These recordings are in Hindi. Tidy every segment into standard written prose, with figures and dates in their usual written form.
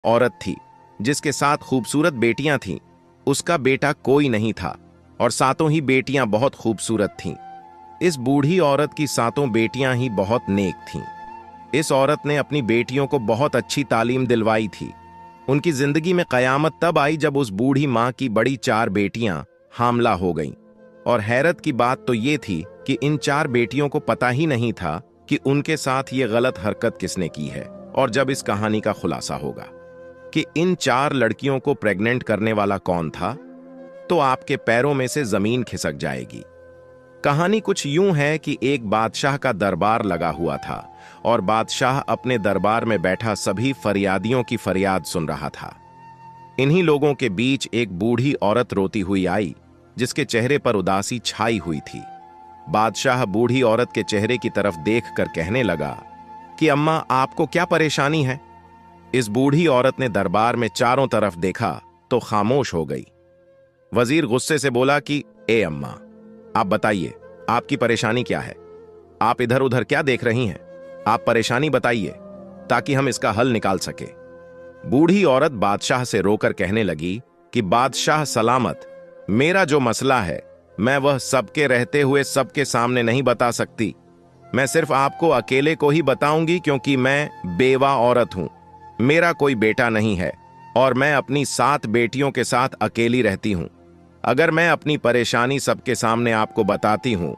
औरत थी जिसके 7 खूबसूरत बेटियां थीं। उसका बेटा कोई नहीं था और 7 ही बेटियां बहुत खूबसूरत थीं। इस बूढ़ी औरत की 7 बेटियां ही बहुत नेक थीं। इस औरत ने अपनी बेटियों को बहुत अच्छी तालीम दिलवाई थी। उनकी जिंदगी में कयामत तब आई जब उस बूढ़ी मां की बड़ी 4 बेटियां हामला हो गईं। और हैरत की बात तो ये थी कि इन 4 बेटियों को पता ही नहीं था कि उनके साथ ये गलत हरकत किसने की है। और जब इस कहानी का खुलासा होगा कि इन 4 लड़कियों को प्रेग्नेंट करने वाला कौन था, तो आपके पैरों में से जमीन खिसक जाएगी। कहानी कुछ यूं है कि एक बादशाह का दरबार लगा हुआ था और बादशाह अपने दरबार में बैठा सभी फरियादियों की फरियाद सुन रहा था। इन्हीं लोगों के बीच एक बूढ़ी औरत रोती हुई आई, जिसके चेहरे पर उदासी छाई हुई थी। बादशाह बूढ़ी औरत के चेहरे की तरफ देखकर कहने लगा कि अम्मा, आपको क्या परेशानी है? इस बूढ़ी औरत ने दरबार में चारों तरफ देखा तो खामोश हो गई। वजीर गुस्से से बोला कि ए अम्मा, आप बताइए, आपकी परेशानी क्या है? आप इधर उधर क्या देख रही हैं? आप परेशानी बताइए ताकि हम इसका हल निकाल सके। बूढ़ी औरत बादशाह से रोकर कहने लगी कि बादशाह सलामत, मेरा जो मसला है मैं वह सबके रहते हुए सबके सामने नहीं बता सकती। मैं सिर्फ आपको अकेले को ही बताऊंगी क्योंकि मैं बेवा औरत हूं। मेरा कोई बेटा नहीं है और मैं अपनी 7 बेटियों के साथ अकेली रहती हूं। अगर मैं अपनी परेशानी सबके सामने आपको बताती हूं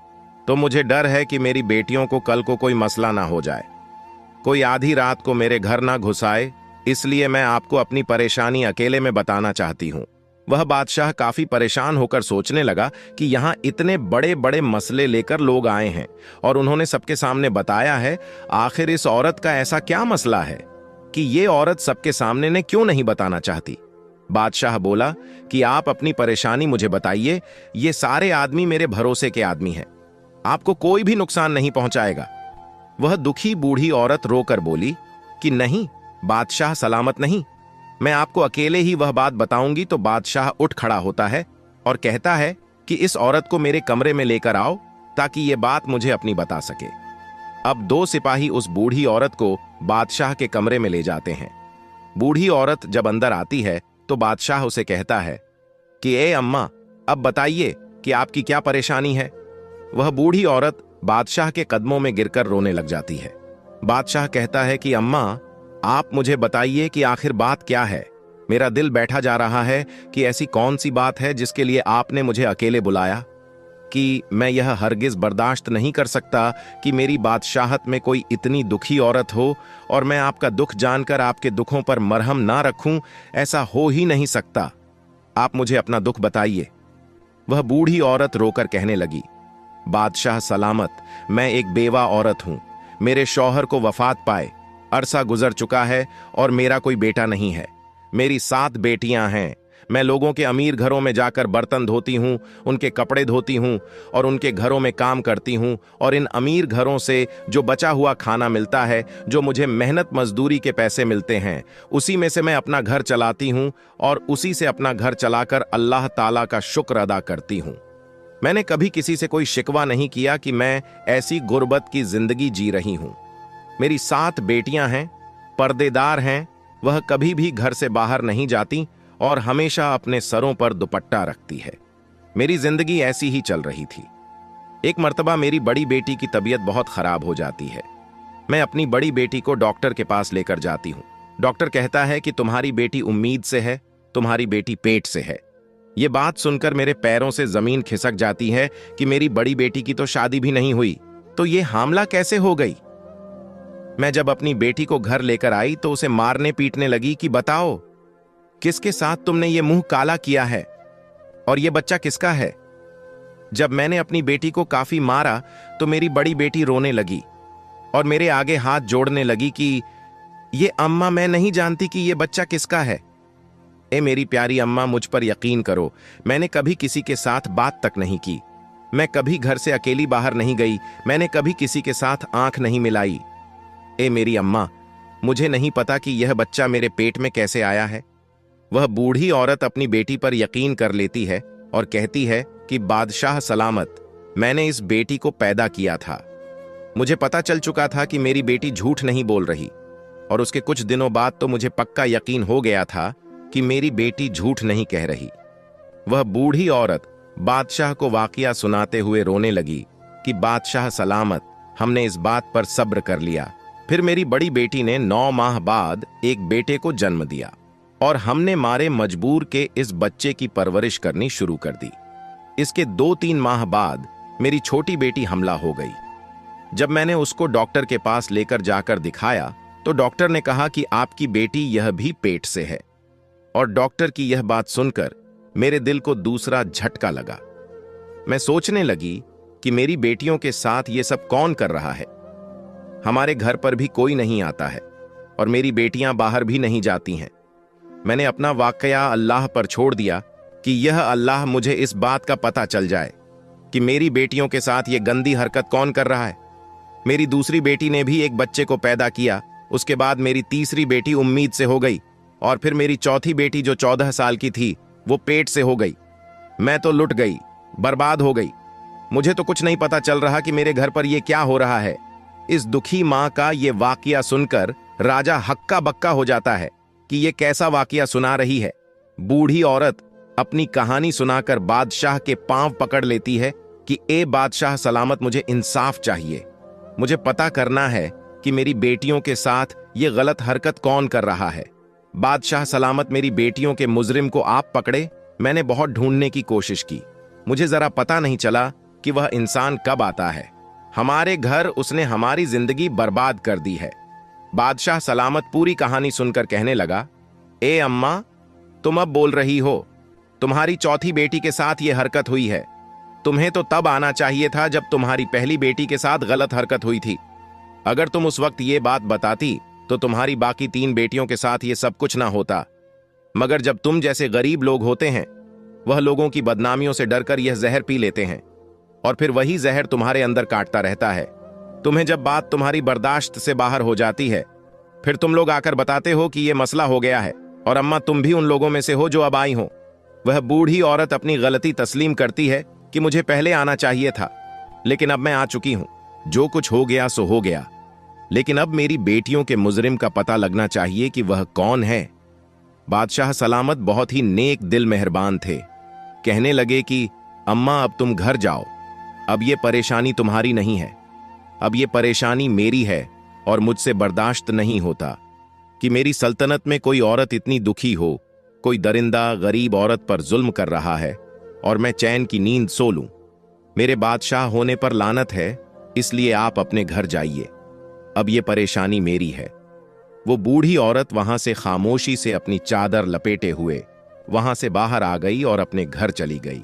तो मुझे डर है कि मेरी बेटियों को कल को कोई मसला ना हो जाए, कोई आधी रात को मेरे घर ना घुस आए, इसलिए मैं आपको अपनी परेशानी अकेले में बताना चाहती हूं। वह बादशाह काफी परेशान होकर सोचने लगा कि यहां इतने बड़े बड़े मसले लेकर लोग आए हैं और उन्होंने सबके सामने बताया है। आखिर इस औरत का ऐसा क्या मसला है कि ये औरत सबके सामने ने क्यों नहीं बताना चाहती? बादशाह बोला कि आप अपनी परेशानी मुझे बताइए, ये सारे आदमी मेरे भरोसे के आदमी हैं, आपको कोई भी नुकसान नहीं पहुंचाएगा। वह दुखी बूढ़ी औरत रोकर बोली कि नहीं बादशाह सलामत नहीं, मैं आपको अकेले ही वह बात बताऊंगी। तो बादशाह उठ खड़ा होता है और कहता है कि इस औरत को मेरे कमरे में लेकर आओ ताकि ये बात मुझे अपनी बता सके। अब 2 सिपाही उस बूढ़ी औरत को बादशाह के कमरे में ले जाते हैं। बूढ़ी औरत जब अंदर आती है तो बादशाह उसे कहता है कि ए अम्मा, अब बताइए कि आपकी क्या परेशानी है। वह बूढ़ी औरत बादशाह के कदमों में गिरकर रोने लग जाती है। बादशाह कहता है कि अम्मा, आप मुझे बताइए कि आखिर बात क्या है। मेरा दिल बैठा जा रहा है कि ऐसी कौन सी बात है जिसके लिए आपने मुझे अकेले बुलाया, कि मैं यह हरगिज बर्दाश्त नहीं कर सकता कि मेरी बादशाहत में कोई इतनी दुखी औरत हो और मैं आपका दुख जानकर आपके दुखों पर मरहम ना रखूं, ऐसा हो ही नहीं सकता। आप मुझे अपना दुख बताइए। वह बूढ़ी औरत रोकर कहने लगी, बादशाह सलामत, मैं एक बेवा औरत हूं। मेरे शौहर को वफात पाए अरसा गुजर चुका है और मेरा कोई बेटा नहीं है। मेरी 7 बेटियां हैं। मैं लोगों के अमीर घरों में जाकर बर्तन धोती हूं, उनके कपड़े धोती हूं और उनके घरों में काम करती हूं, और इन अमीर घरों से जो बचा हुआ खाना मिलता है, जो मुझे मेहनत मजदूरी के पैसे मिलते हैं, उसी में से मैं अपना घर चलाती हूं और उसी से अपना घर चलाकर अल्लाह ताला का शुक्र अदा करती हूं। मैंने कभी किसी से कोई शिकवा नहीं किया कि मैं ऐसी गुर्बत की जिंदगी जी रही हूं। मेरी 7 बेटियां हैं, पर्देदार हैं, वह कभी भी घर से बाहर नहीं जाती और हमेशा अपने सरों पर दुपट्टा रखती है। मेरी जिंदगी ऐसी ही चल रही थी। एक मर्तबा मेरी बड़ी बेटी की तबीयत बहुत खराब हो जाती है। मैं अपनी बड़ी बेटी को डॉक्टर के पास लेकर जाती हूं। डॉक्टर कहता है कि तुम्हारी बेटी उम्मीद से है, तुम्हारी बेटी पेट से है। यह बात सुनकर मेरे पैरों से जमीन खिसक जाती है कि मेरी बड़ी बेटी की तो शादी भी नहीं हुई, तो ये हामला कैसे हो गई। मैं जब अपनी बेटी को घर लेकर आई तो उसे मारने पीटने लगी कि बताओ किसके साथ तुमने ये मुंह काला किया है और ये बच्चा किसका है। जब मैंने अपनी बेटी को काफी मारा तो मेरी बड़ी बेटी रोने लगी और मेरे आगे हाथ जोड़ने लगी कि ये अम्मा, मैं नहीं जानती कि ये बच्चा किसका है। ए मेरी प्यारी अम्मा, मुझ पर यकीन करो, मैंने कभी किसी के साथ बात तक नहीं की। मैं कभी घर से अकेली बाहर नहीं गई। मैंने कभी किसी के साथ आंख नहीं मिलाई। ए मेरी अम्मा, मुझे नहीं पता कि यह बच्चा मेरे पेट में कैसे आया है। वह बूढ़ी औरत अपनी बेटी पर यकीन कर लेती है और कहती है कि बादशाह सलामत, मैंने इस बेटी को पैदा किया था। मुझे पता चल चुका था कि मेरी बेटी झूठ नहीं बोल रही और उसके कुछ दिनों बाद तो मुझे पक्का यकीन हो गया था कि मेरी बेटी झूठ नहीं कह रही। वह बूढ़ी औरत बादशाह को वाकया सुनाते हुए रोने लगी कि बादशाह सलामत, हमने इस बात पर सब्र कर लिया। फिर मेरी बड़ी बेटी ने 9 माह बाद एक बेटे को जन्म दिया और हमने मारे मजबूर के इस बच्चे की परवरिश करनी शुरू कर दी। इसके 2-3 माह बाद मेरी छोटी बेटी हमला हो गई। जब मैंने उसको डॉक्टर के पास लेकर जाकर दिखाया तो डॉक्टर ने कहा कि आपकी बेटी यह भी पेट से है। और डॉक्टर की यह बात सुनकर मेरे दिल को दूसरा झटका लगा। मैं सोचने लगी कि मेरी बेटियों के साथ ये सब कौन कर रहा है। हमारे घर पर भी कोई नहीं आता है और मेरी बेटियां बाहर भी नहीं जाती हैं। मैंने अपना वाकया अल्लाह पर छोड़ दिया कि यह अल्लाह मुझे इस बात का पता चल जाए कि मेरी बेटियों के साथ ये गंदी हरकत कौन कर रहा है। मेरी दूसरी बेटी ने भी एक बच्चे को पैदा किया, उसके बाद मेरी तीसरी बेटी उम्मीद से हो गई और फिर मेरी चौथी बेटी जो 14 साल की थी वो पेट से हो गई। मैं तो लुट गई, बर्बाद हो गई। मुझे तो कुछ नहीं पता चल रहा कि मेरे घर पर यह क्या हो रहा है। इस दुखी मां का ये वाकया सुनकर राजा हक्का बक्का हो जाता है कि ये कैसा वाकया सुना रही है। बूढ़ी औरत अपनी कहानी सुनाकर बादशाह के पांव पकड़ लेती है कि ए बादशाह सलामत, मुझे इंसाफ चाहिए। मुझे पता करना है कि मेरी बेटियों के साथ ये गलत हरकत कौन कर रहा है। बादशाह सलामत, मेरी बेटियों के मुजरिम को आप पकड़े। मैंने बहुत ढूंढने की कोशिश की, मुझे जरा पता नहीं चला कि वह इंसान कब आता है। हमारे घर उसने हमारी जिंदगी बर्बाद कर दी है। बादशाह सलामत पूरी कहानी सुनकर कहने लगा, ए अम्मा, तुम अब बोल रही हो। तुम्हारी चौथी बेटी के साथ यह हरकत हुई है। तुम्हें तो तब आना चाहिए था जब तुम्हारी पहली बेटी के साथ गलत हरकत हुई थी। अगर तुम उस वक्त ये बात बताती तो तुम्हारी बाकी 3 बेटियों के साथ ये सब कुछ ना होता। मगर जब तुम जैसे गरीब लोग होते हैं, वह लोगों की बदनामियों से डरकर यह जहर पी लेते हैं और फिर वही जहर तुम्हारे अंदर काटता रहता है। तुम्हें जब बात तुम्हारी बर्दाश्त से बाहर हो जाती है, फिर तुम लोग आकर बताते हो कि यह मसला हो गया है। और अम्मा, तुम भी उन लोगों में से हो जो अब आई हो। वह बूढ़ी औरत अपनी गलती तस्लीम करती है कि मुझे पहले आना चाहिए था, लेकिन अब मैं आ चुकी हूं। जो कुछ हो गया सो हो गया, लेकिन अब मेरी बेटियों के मुजरिम का पता लगना चाहिए कि वह कौन है। बादशाह सलामत बहुत ही नेक दिल मेहरबान थे। कहने लगे कि अम्मा, अब तुम घर जाओ। अब ये परेशानी तुम्हारी नहीं है, अब ये परेशानी मेरी है और मुझसे बर्दाश्त नहीं होता कि मेरी सल्तनत में कोई औरत इतनी दुखी हो। कोई दरिंदा गरीब औरत पर जुल्म कर रहा है और मैं चैन की नींद सो लूं। मेरे बादशाह होने पर लानत है, इसलिए आप अपने घर जाइए। अब ये परेशानी मेरी है। वो बूढ़ी औरत वहां से खामोशी से अपनी चादर लपेटे हुए वहां से बाहर आ गई और अपने घर चली गई।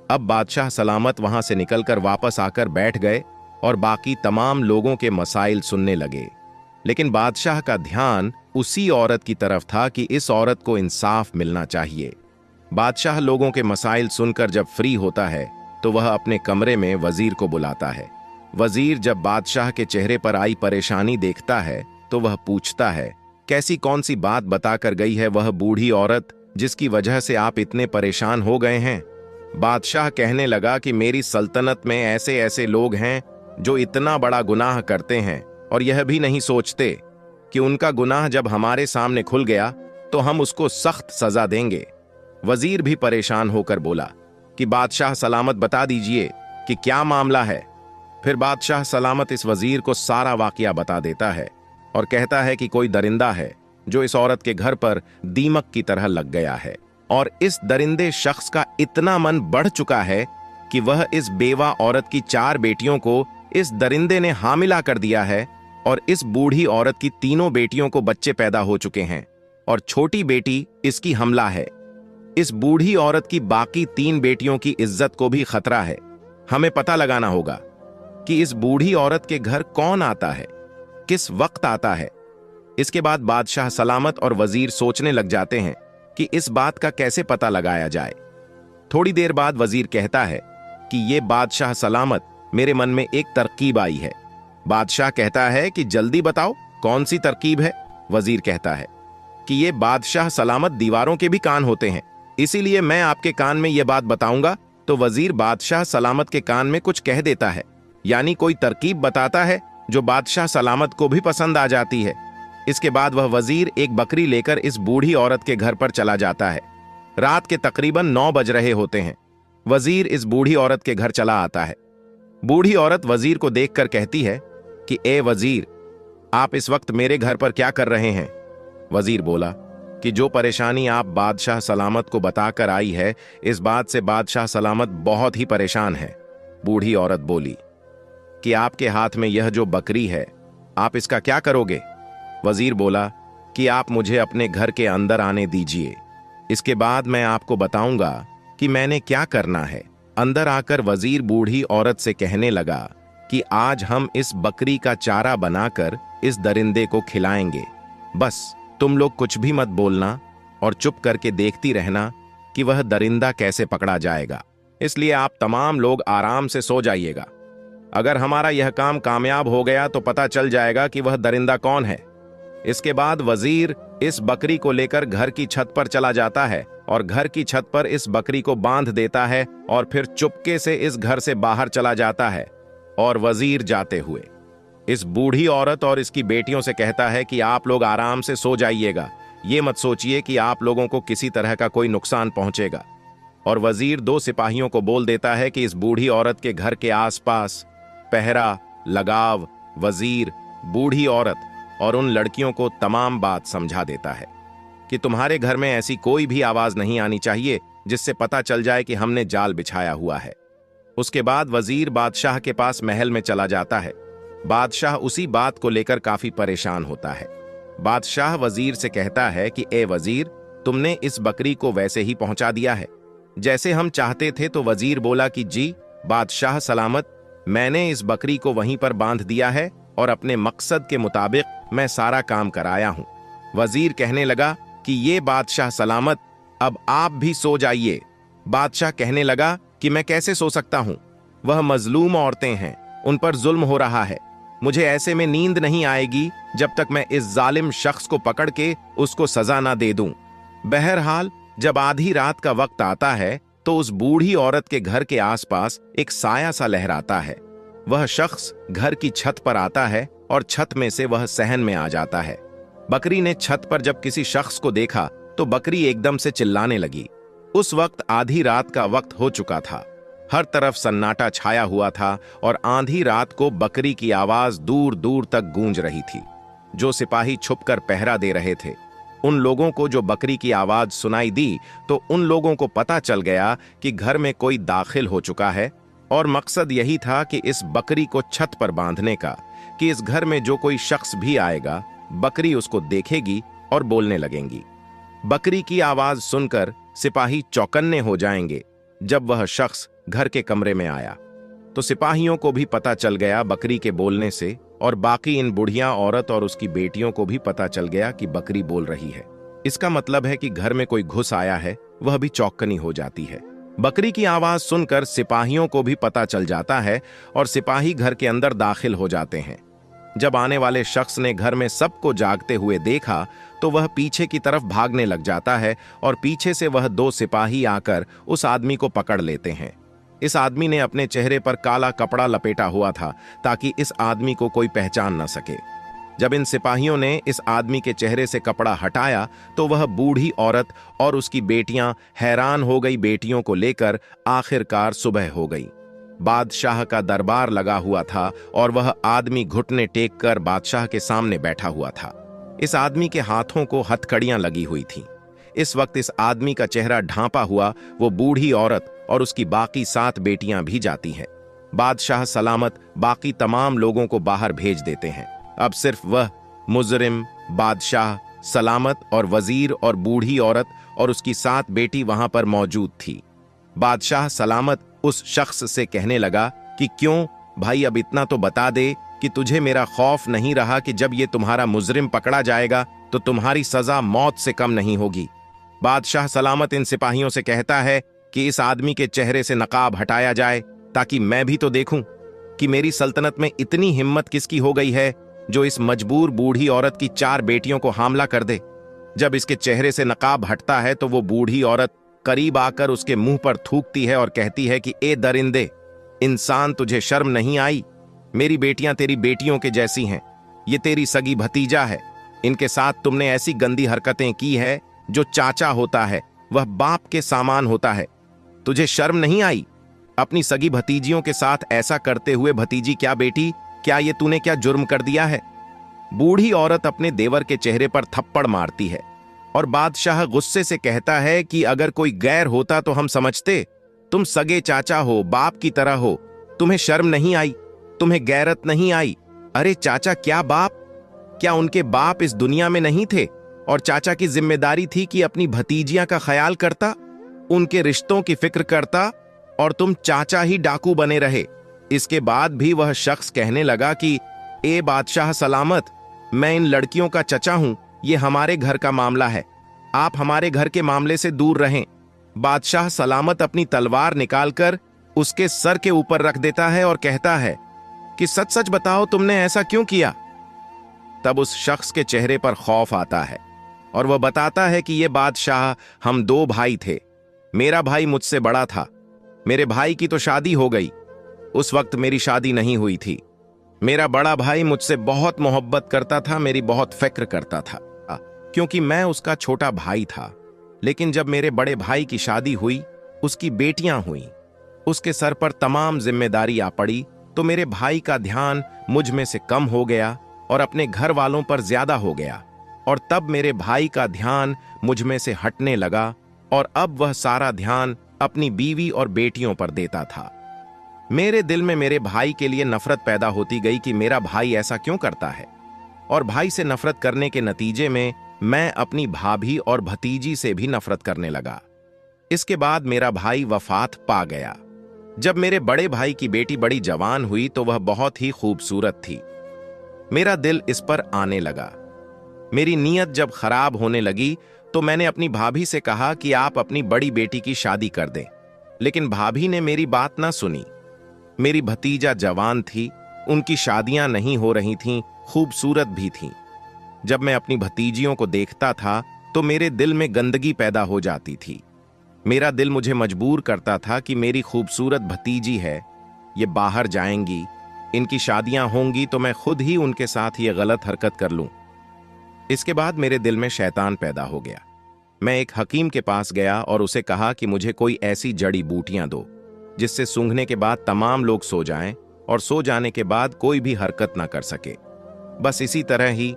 अब बादशाह सलामत वहां से निकलकर वापस आकर बैठ गए और बाकी तमाम लोगों के मसाइल सुनने लगे। लेकिन बादशाह का ध्यान उसी औरत की तरफ था कि इस औरत को इंसाफ मिलना चाहिए। बादशाह लोगों के मसाइल सुनकर जब फ्री होता है तो वह अपने कमरे में वजीर को बुलाता है। वजीर जब बादशाह के चेहरे पर आई परेशानी देखता है तो वह पूछता है, कैसी कौन सी बात बताकर गई है वह बूढ़ी औरत जिसकी वजह से आप इतने परेशान हो गए हैं। बादशाह कहने लगा कि मेरी सल्तनत में ऐसे ऐसे लोग हैं जो इतना बड़ा गुनाह करते हैं और यह भी नहीं सोचते कि उनका गुनाह जब हमारे सामने खुल गया तो हम उसको सख्त सजा देंगे। वजीर भी परेशान होकर बोला कि बादशाह सलामत, बता दीजिए कि क्या मामला है। फिर बादशाह सलामत इस वजीर को सारा वाकया बता देता है और कहता है कि कोई दरिंदा है जो इस औरत के घर पर दीमक की तरह लग गया है और इस दरिंदे शख्स का इतना मन बढ़ चुका है कि वह इस बेवा औरत की 4 बेटियों को इस दरिंदे ने हामिला कर दिया है और इस बूढ़ी औरत की 3 बेटियों को बच्चे पैदा हो चुके हैं और छोटी बेटी इसकी हमला है। इस बूढ़ी औरत की बाकी 3 बेटियों की इज्जत को भी खतरा है। हमें पता लगाना होगा कि इस बूढ़ी औरत के घर कौन आता है, किस वक्त आता है। इसके बाद बादशाह सलामत और वजीर सोचने लग जाते हैं कि इस बात का कैसे पता लगाया जाए। थोड़ी देर बाद वजीर कहता है कि ये बादशाह सलामत, मेरे मन में एक तरकीब आई है। बादशाह कहता है कि जल्दी बताओ कौन सी तरकीब है। वजीर कहता है कि ये बादशाह सलामत, दीवारों के भी कान होते हैं, इसीलिए मैं आपके कान में यह बात बताऊंगा। तो वजीर बादशाह सलामत के कान में कुछ कह देता है, यानी कोई तरकीब बताता है जो बादशाह सलामत को भी पसंद आ जाती है। इसके बाद वह वजीर एक बकरी लेकर इस बूढ़ी औरत के घर पर चला जाता है। रात के तकरीबन 9 बज रहे होते हैं। वजीर इस बूढ़ी औरत के घर चला आता है। बूढ़ी औरत वजीर को देखकर कहती है कि ए वजीर, आप इस वक्त मेरे घर पर क्या कर रहे हैं? वजीर बोला कि जो परेशानी आप बादशाह सलामत को बताकर आई है, इस बात से बादशाह सलामत बहुत ही परेशान है। बूढ़ी औरत बोली कि आपके हाथ में यह जो बकरी है, आप इसका क्या करोगे? वजीर बोला कि आप मुझे अपने घर के अंदर आने दीजिए, इसके बाद मैं आपको बताऊंगा कि मैंने क्या करना है। अंदर आकर वजीर बूढ़ी औरत से कहने लगा कि आज हम इस बकरी का चारा बनाकर इस दरिंदे को खिलाएंगे। बस तुम लोग कुछ भी मत बोलना और चुप करके देखती रहना कि वह दरिंदा कैसे पकड़ा जाएगा। इसलिए आप तमाम लोग आराम से सो जाइएगा। अगर हमारा यह काम कामयाब हो गया तो पता चल जाएगा कि वह दरिंदा कौन है। इसके बाद वजीर इस बकरी को लेकर घर की छत पर चला जाता है और घर की छत पर इस बकरी को बांध देता है और फिर चुपके से इस घर से बाहर चला जाता है। और वजीर जाते हुए इस बूढ़ी औरत और इसकी बेटियों से कहता है कि आप लोग आराम से सो जाइएगा, ये मत सोचिए कि आप लोगों को किसी तरह का कोई नुकसान पहुंचेगा। और वजीर 2 सिपाहियों को बोल देता है कि इस बूढ़ी औरत के घर के आसपास पहरा लगाव। वजीर बूढ़ी औरत और उन लड़कियों को तमाम बात समझा देता है कि तुम्हारे घर में ऐसी कोई भी आवाज नहीं आनी चाहिए जिससे पता चल जाए कि हमने जाल बिछाया हुआ है। उसके बाद वजीर बादशाह के पास महल में चला जाता है। बादशाह उसी बात को लेकर काफी परेशान होता है। बादशाह वजीर से कहता है कि ए वजीर, तुमने इस बकरी को वैसे ही पहुंचा दिया है जैसे हम चाहते थे? तो वजीर बोला कि जी बादशाह सलामत, मैंने इस बकरी को वहीं पर बांध दिया है और अपने मकसद के मुताबिक मैं सारा काम कराया हूं। वजीर कहने लगा कि ये बादशाह सलामत, अब आप भी सो जाइए। बादशाह कहने लगा कि मैं कैसे सो सकता हूं? वह मजलूम औरतें हैं, उन पर जुल्म हो रहा है। मुझे ऐसे में नींद नहीं आएगी जब तक मैं इस जालिम शख्स को पकड़ के उसको सजा ना दे दूं। बहरहाल जब आधी रात का वक्त आता है तो उस बूढ़ी औरत के घर के आसपास एक साया सा लहराता है। वह शख्स घर की छत पर आता है और छत में से वह सहन में आ जाता है। बकरी ने छत पर जब किसी शख्स को देखा तो बकरी एकदम से चिल्लाने लगी। उस वक्त आधी रात का वक्त हो चुका था। हर तरफ सन्नाटा छाया हुआ था और आधी रात को बकरी की आवाज दूर दूर तक गूंज रही थी। जो सिपाही छुपकर पहरा दे रहे थे, उन लोगों को जो बकरी की आवाज सुनाई दी तो उन लोगों को पता चल गया कि घर में कोई दाखिल हो चुका है और मकसद यही था कि इस बकरी को छत पर बांधने का, कि इस घर में जो कोई शख्स भी आएगा बकरी उसको देखेगी और बोलने लगेंगी। बकरी की आवाज सुनकर सिपाही चौकन्ने हो जाएंगे। जब वह शख्स घर के कमरे में आया तो सिपाहियों को भी पता चल गया बकरी के बोलने से, और बाकी इन बुढ़िया औरत और उसकी बेटियों को भी पता चल गया कि बकरी बोल रही है। इसका मतलब है कि घर में कोई घुस आया है। वह भी चौकन्नी हो जाती है। बकरी की आवाज सुनकर सिपाहियों को भी पता चल जाता है और सिपाही घर के अंदर दाखिल हो जाते हैं। जब आने वाले शख्स ने घर में सबको जागते हुए देखा तो वह पीछे की तरफ भागने लग जाता है और पीछे से वह 2 सिपाही आकर उस आदमी को पकड़ लेते हैं। इस आदमी ने अपने चेहरे पर काला कपड़ा लपेटा हुआ था ताकि इस आदमी को कोई पहचान न सके। जब इन सिपाहियों ने इस आदमी के चेहरे से कपड़ा हटाया तो वह बूढ़ी औरत और उसकी बेटियां हैरान हो गई। बेटियों को लेकर आखिरकार सुबह हो गई। बादशाह का दरबार लगा हुआ था और वह आदमी घुटने टेक कर बादशाह के सामने बैठा हुआ था। इस आदमी के हाथों को हथकड़ियां लगी हुई थीं। इस वक्त इस आदमी का चेहरा ढांपा हुआ वो बूढ़ी औरत और उसकी बाकी 7 बेटियां भी जाती हैं। बादशाह सलामत बाकी तमाम लोगों को बाहर भेज देते हैं। अब सिर्फ वह, मुजरिम, बादशाह सलामत और वजीर और बूढ़ी औरत और उसकी 7 बेटी वहां पर मौजूद थी। बादशाह सलामत उस शख्स से कहने लगा कि क्यों भाई, अब इतना तो बता दे कि तुझे मेरा खौफ नहीं रहा कि जब ये तुम्हारा मुजरिम पकड़ा जाएगा तो तुम्हारी सजा मौत से कम नहीं होगी। बादशाह सलामत इन सिपाहियों से कहता है कि इस आदमी के चेहरे से नकाब हटाया जाए ताकि मैं भी तो देखूं कि मेरी सल्तनत में इतनी हिम्मत किसकी हो गई है जो इस मजबूर बूढ़ी औरत की 4 बेटियों को हमला कर दे। जब इसके चेहरे से नकाब हटता है तो वो बूढ़ी औरत करीब आकर उसके मुंह पर थूकती है और कहती है कि ए दरिंदे, इंसान, तुझे शर्म नहीं आई? मेरी बेटियां तेरी बेटियों के जैसी हैं। ये तेरी सगी भतीजा है। इनके साथ तुमने ऐसी गंदी हरकतें की है। जो चाचा होता है वह बाप के सामान होता है। तुझे शर्म नहीं आई अपनी सगी भतीजियों के साथ ऐसा करते हुए? भतीजी क्या बेटी, क्या ये तूने क्या जुर्म कर दिया है? बूढ़ी औरत अपने देवर के चेहरे पर थप्पड़ मारती है और बादशाह गुस्से से कहता है कि अगर कोई गैर होता तो हम समझते, तुम सगे चाचा हो, बाप की तरह हो। तुम्हें शर्म नहीं आई? तुम्हें गैरत नहीं आई? अरे चाचा क्या बाप, क्या उनके बाप इस दुनिया में नहीं थे? और चाचा की जिम्मेदारी थी कि अपनी भतीजियां का ख्याल करता, उनके रिश्तों की फिक्र करता, और तुम चाचा ही डाकू बने रहे। इसके बाद भी वह शख्स कहने लगा कि ए बादशाह सलामत, मैं इन लड़कियों का चचा हूं, ये हमारे घर का मामला है, आप हमारे घर के मामले से दूर रहें। बादशाह सलामत अपनी तलवार निकालकर उसके सर के ऊपर रख देता है और कहता है कि सच सच बताओ, तुमने ऐसा क्यों किया? तब उस शख्स के चेहरे पर खौफ आता है और वह बताता है कि ये बादशाह, हम दो भाई थे। मेरा भाई मुझसे बड़ा था। मेरे भाई की तो शादी हो गई, उस वक्त मेरी शादी नहीं हुई थी। मेरा बड़ा भाई मुझसे बहुत मोहब्बत करता था, मेरी बहुत फिक्र करता था, क्योंकि मैं उसका छोटा भाई था। लेकिन जब मेरे बड़े भाई की शादी हुई, उसकी बेटियां हुई, उसके सर पर तमाम जिम्मेदारी आ पड़ी, तो मेरे भाई का ध्यान मुझ में से कम हो गया और अपने घर वालों पर ज्यादा हो गया। और तब मेरे भाई का ध्यान मुझ में से हटने लगा और अब वह सारा ध्यान अपनी बीवी और बेटियों पर देता था। मेरे दिल में मेरे भाई के लिए नफरत पैदा होती गई कि मेरा भाई ऐसा क्यों करता है, और भाई से नफरत करने के नतीजे में मैं अपनी भाभी और भतीजी से भी नफरत करने लगा। इसके बाद मेरा भाई वफात पा गया। जब मेरे बड़े भाई की बेटी बड़ी जवान हुई तो वह बहुत ही खूबसूरत थी। मेरा दिल इस पर आने लगा। मेरी नीयत जब खराब होने लगी तो मैंने अपनी भाभी से कहा कि आप अपनी बड़ी बेटी की शादी कर दें, लेकिन भाभी ने मेरी बात ना सुनी। मेरी भतीजा जवान थी, उनकी शादियां नहीं हो रही थीं, खूबसूरत भी थीं। जब मैं अपनी भतीजियों को देखता था तो मेरे दिल में गंदगी पैदा हो जाती थी। मेरा दिल मुझे मजबूर करता था कि मेरी खूबसूरत भतीजी है, ये बाहर जाएंगी, इनकी शादियां होंगी तो मैं खुद ही उनके साथ ये गलत हरकत कर लूं। इसके बाद मेरे दिल में शैतान पैदा हो गया। मैं एक हकीम के पास गया और उसे कहा कि मुझे कोई ऐसी जड़ी बूटियां दो जिससे सूंघने के बाद तमाम लोग सो जाएं और सो जाने के बाद कोई भी हरकत ना कर सके। बस इसी तरह ही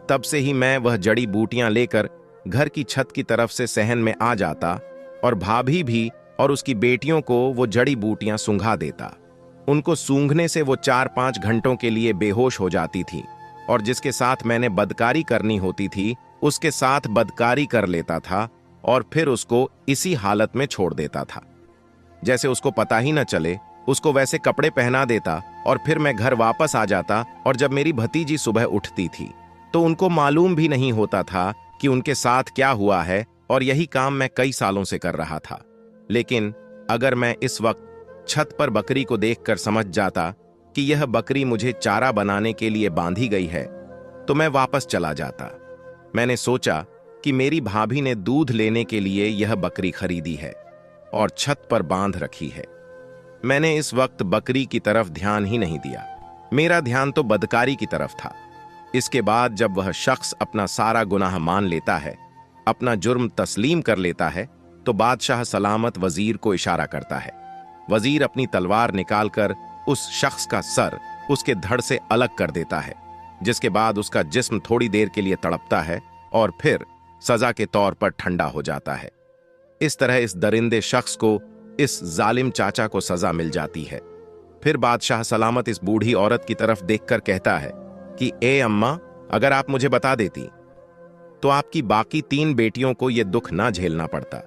तब से ही मैं वह जड़ी बूटियां लेकर घर की छत की तरफ से सहन में आ जाता और भाभी भी और उसकी बेटियों को वो जड़ी बूटियां सूंघा देता। उनको सूंघने से वो 4-5 घंटों के लिए बेहोश हो जाती थी और जिसके साथ मैंने बदकारी करनी होती थी उसके साथ बदकारी कर लेता था और फिर उसको इसी हालत में छोड़ देता था, जैसे उसको पता ही न चले। उसको वैसे कपड़े पहना देता और फिर मैं घर वापस आ जाता और जब मेरी भतीजी सुबह उठती थी तो उनको मालूम भी नहीं होता था कि उनके साथ क्या हुआ है, और यही काम मैं कई सालों से कर रहा था। लेकिन अगर मैं इस वक्त छत पर बकरी को देखकर समझ जाता कि यह बकरी मुझे चारा बनाने के लिए बांधी गई है तो मैं वापस चला जाता। मैंने सोचा कि मेरी भाभी ने दूध लेने के लिए यह बकरी खरीदी है और छत पर बांध रखी है। मैंने इस वक्त बकरी की तरफ ध्यान ही नहीं दिया, मेरा ध्यान तो बदकारी की तरफ था। इसके बाद जब वह शख्स अपना सारा गुनाह मान लेता है, अपना जुर्म तस्लीम कर लेता है, तो बादशाह सलामत वजीर को इशारा करता है। वजीर अपनी तलवार निकालकर उस शख्स का सर उसके धड़ से अलग कर देता है, जिसके बाद उसका जिस्म थोड़ी देर के लिए तड़पता है और फिर सजा के तौर पर ठंडा हो जाता है। इस तरह इस दरिंदे शख्स को, इस जालिम चाचा को सजा मिल जाती है। फिर बादशाह सलामत इस बूढ़ी औरत की तरफ देखकर कहता है कि ए अम्मा, अगर आप मुझे बता देती तो आपकी बाकी 3 बेटियों को यह दुख ना झेलना पड़ता,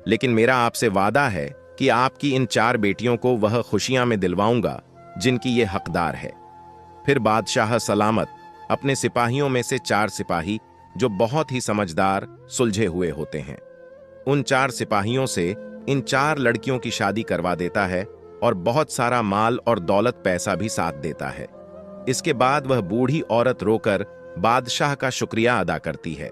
लेकिन मेरा आपसे वादा है कि आपकी इन 4 बेटियों को वह खुशियां में दिलवाऊंगा जिनकी ये हकदार है। फिर बादशाह सलामत अपने सिपाहियों में से 4 सिपाही जो बहुत ही समझदार, सुलझे हुए होते हैं, उन 4 सिपाहियों से इन 4 लड़कियों की शादी करवा देता है और बहुत सारा माल और दौलत पैसा भी साथ देता है। इसके बाद वह बूढ़ी औरत रोकर बादशाह का शुक्रिया अदा करती है।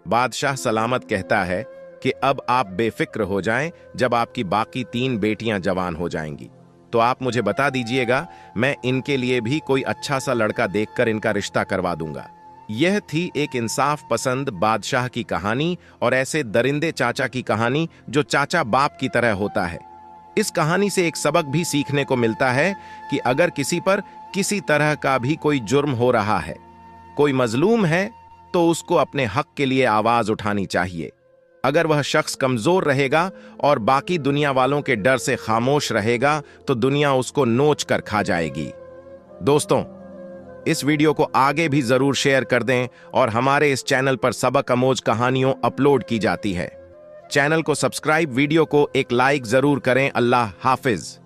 बादशाह सलामत कहता है कि अब आप बेफिक्र हो जाएं, जब आपकी बाकी 3 बेटियां जवान हो जाएंगी तो आप मुझे बता दीजिएगा, मैं इनके लिए भी कोई अच्छा सा लड़का देखकर इनका रिश्ता करवा दूंगा। यह थी एक इंसाफ पसंद बादशाह की कहानी और ऐसे दरिंदे चाचा की कहानी जो चाचा बाप की तरह होता है। इस कहानी से एक सबक भी सीखने को मिलता है कि अगर किसी पर किसी तरह का भी कोई जुर्म हो रहा है, कोई मजलूम है, तो उसको अपने हक के लिए आवाज उठानी चाहिए। अगर वह शख्स कमजोर रहेगा और बाकी दुनिया वालों के डर से खामोश रहेगा तो दुनिया उसको नोच कर खा जाएगी। दोस्तों, इस वीडियो को आगे भी जरूर शेयर कर दें और हमारे इस चैनल पर सबक आमोज कहानियों अपलोड की जाती है। चैनल को सब्सक्राइब, वीडियो को एक लाइक जरूर करें। अल्लाह हाफिज।